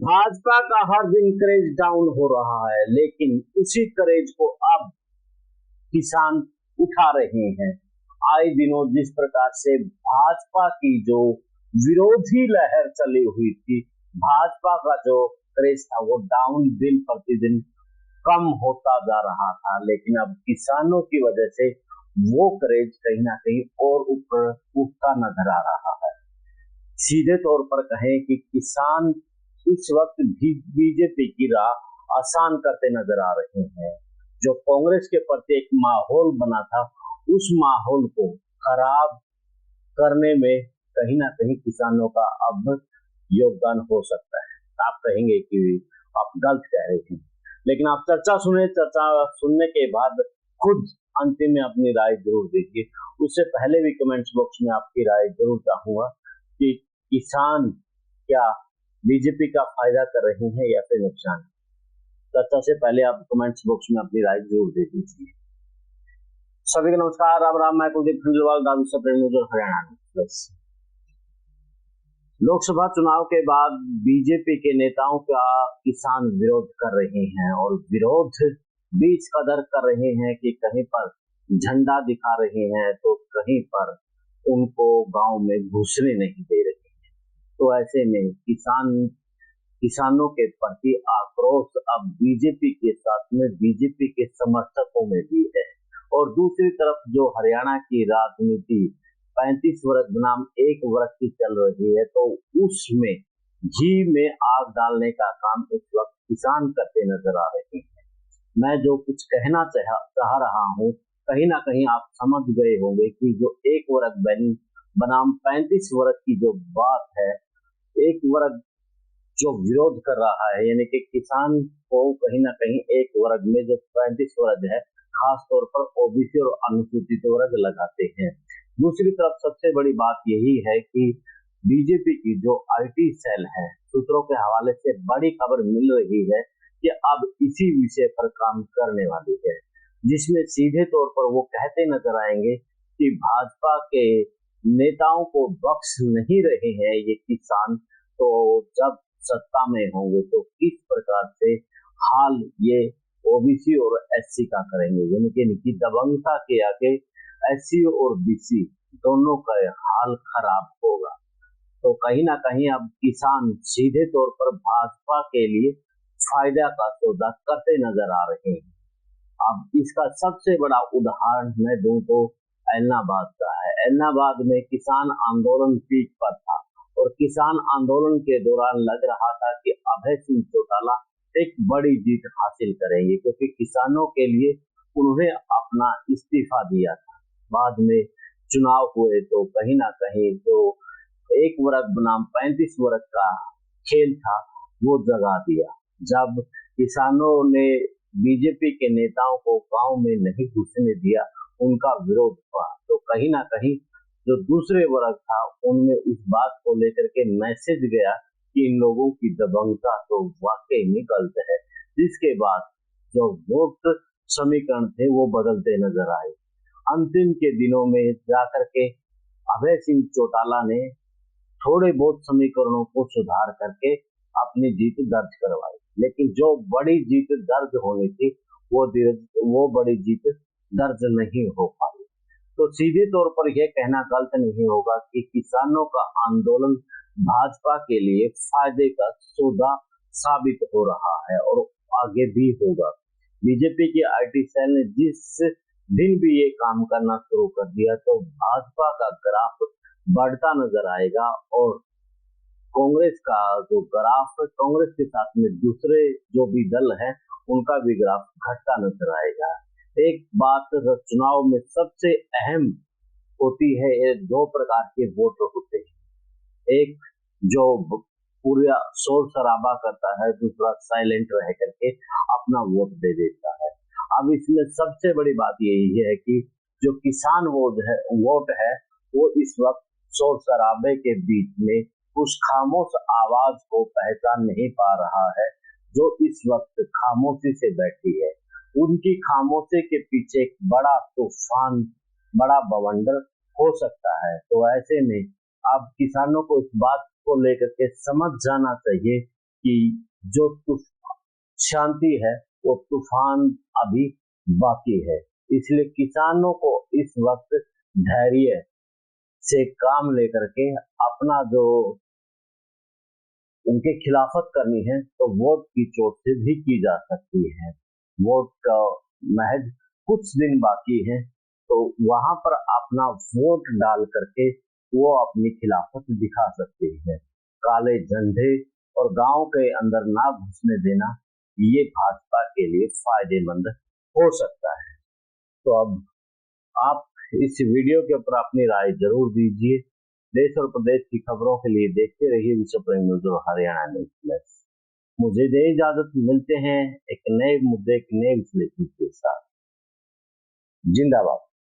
भाजपा का हर दिन craze down हो रहा है, लेकिन उसी क्रेज को अब किसान उठा रहे हैं। आए दिनों जिस प्रकार से भाजपा की जो विरोधी लहर चली हुई थी, भाजपा का जो क्रेज था वो डाउन दिन प्रतिदिन कम होता जा रहा था, लेकिन अब किसानों की वजह से वो क्रेज कहीं ना कहीं और ऊपर उठता नजर आ रहा है। सीधे तौर पर कहें कि किसान इस वक्त भी बीजेपी की राह आसान करते नजर आ रहे हैं। जो कांग्रेस के प्रति एक माहौल बना था, उस माहौल को खराब करने में कहीं ना कहीं किसानों का अब योगदान हो सकता है। आप कहेंगे कि आप गलत कह रहे हैं, लेकिन आप चर्चा सुने, चर्चा सुनने के बाद खुद अंतिम में अपनी राय जरूर दीजिए। उससे पहले भी कमेंट्स बॉक्स में आपकी राय जरूर चाहूंगा कि किसान क्या बीजेपी का फायदा कर रहे हैं या फिर नुकसान। चर्चा से पहले आप कमेंट्स बॉक्स में अपनी राय जरूर दे दीजिए। सभी को नमस्कार, राम राम। मैं कुलदीप खंडेलवाल, दावी सुप्रीम न्यूज हरियाणा। लोकसभा चुनाव के बाद बीजेपी के नेताओं का किसान विरोध कर रहे हैं, और विरोध भी इस कदर कर रहे हैं कि कहीं पर झंडा दिखा रहे हैं तो कहीं पर उनको गांव में घुसने नहीं दे रहे। तो ऐसे में किसानों के प्रति आक्रोश अब बीजेपी के साथ में बीजेपी के समर्थकों में भी है। और दूसरी तरफ जो हरियाणा की राजनीति 35 वर्ग बनाम 1 वर्ग की चल रही है, तो उसमें घी में आग डालने का काम इस वक्त किसान करते नजर आ रहे हैं। मैं जो कुछ कहना चाह रहा हूँ, कहीं ना कहीं आप समझ गए होंगे कि जो 1 वर्ग बनाम 35 वर्ग की जो बात है, एक वर्ग जो विरोध कर रहा है, यानी कि किसान को कहीं ना कहीं एक वर्ग में जो 35 वर्ग है, खास तौर पर ओबीसी और अनुसूचित वर्ग लगाते हैं। दूसरी तरफ सबसे बड़ी बात यही है कि बीजेपी की जो आईटी सेल है, सूत्रों के हवाले से बड़ी खबर मिल रही है कि अब इसी विषय पर काम करने वाली है, जिसमें सीधे तौर पर वो कहते नजर आएंगे कि भाजपा के नेताओं को बख्श नहीं रहे हैं ये किसान, तो जब सत्ता में होंगे तो किस प्रकार से हाल ये ओबीसी और एससी का करेंगे, यानी कि दबंगता के आगे एससी और बीसी दोनों का हाल खराब होगा। तो कहीं ना कहीं अब किसान सीधे तौर पर भाजपा के लिए फायदा का सौदा करते नजर आ रहे हैं। अब इसका सबसे बड़ा उदाहरण मैं दूं तो ऐलनाबाद का है। ऐलनाबाद में किसान आंदोलन पीक पर था, और किसान आंदोलन के दौरान लग रहा था कि अभय सिंह चौटाला एक बड़ी जीत हासिल करेंगे, क्योंकि किसानों के लिए उन्होंने अपना इस्तीफा दिया था। बाद में चुनाव हुए तो कहीं ना कहीं जो 1 वर्ग बनाम 35 वर्ग का खेल था वो जगा दिया। जब किसानों ने बीजेपी के नेताओं को गांव में नहीं घुसने दिया, उनका विरोध हुआ, तो कहीं ना कहीं जो दूसरे वर्ग था उनमें इस बात को लेकर के मैसेज गया कि इन लोगों की दबंगता तो वाकई में गलत है, जिसके बाद जो वोट समीकरण थे वो बदलते नजर आए। अंतिम के दिनों में जाकर के अभय सिंह चौटाला ने थोड़े बहुत समीकरणों को सुधार करके अपनी जीत दर्ज करवाई, लेकिन जो बड़ी जीत दर्ज होनी थी वो बड़ी जीत दर्ज नहीं हो पाई। तो सीधे तौर पर यह कहना गलत नहीं होगा कि किसानों का आंदोलन भाजपा के लिए फायदे का सौदा साबित हो रहा है, और आगे भी होगा। बीजेपी की आईटी सेल ने जिस दिन भी ये काम करना शुरू कर दिया, तो भाजपा का ग्राफ बढ़ता नजर आएगा, और कांग्रेस का जो ग्राफ, कांग्रेस के साथ में दूसरे जो भी दल है उनका भी ग्राफ घटता नजर आएगा। एक बात चुनाव में सबसे अहम होती है, ये 2 प्रकार के वोट होते हैं। एक जो पूरा शोर शराबा करता है, दूसरा साइलेंट रह करके अपना वोट दे देता है। अब इसमें सबसे बड़ी बात यही है कि जो किसान वोट है वो इस वक्त शोर शराबे के बीच में उस खामोश आवाज को पहचान नहीं पा रहा है, जो इस वक्त खामोशी से बैठी है। उनकी खामोशी के पीछे एक बड़ा तूफान, बड़ा बवंडर हो सकता है। तो ऐसे में अब किसानों को इस बात को लेकर के समझ जाना चाहिए कि जो शांति है वो तूफान अभी बाकी है। इसलिए किसानों को इस वक्त धैर्य से काम लेकर के अपना जो उनके खिलाफत करनी है तो वोट की चोट से भी की जा सकती है। वोट का महज कुछ दिन बाकी है, तो वहां पर अपना वोट डाल करके वो अपनी खिलाफत दिखा सकती है। काले झंडे और गांव के अंदर ना घुसने देना, ये भाजपा के लिए फायदेमंद हो सकता है। तो अब आप इस वीडियो के ऊपर अपनी राय जरूर दीजिए। देश और प्रदेश की खबरों के लिए देखते रहिए विश्व प्राइम न्यूज और हरियाणा न्यूज प्लस। मुझे दे इजाजत, मिलते हैं एक नए मुद्दे के नए विश्लेषण के साथ। जिंदाबाद।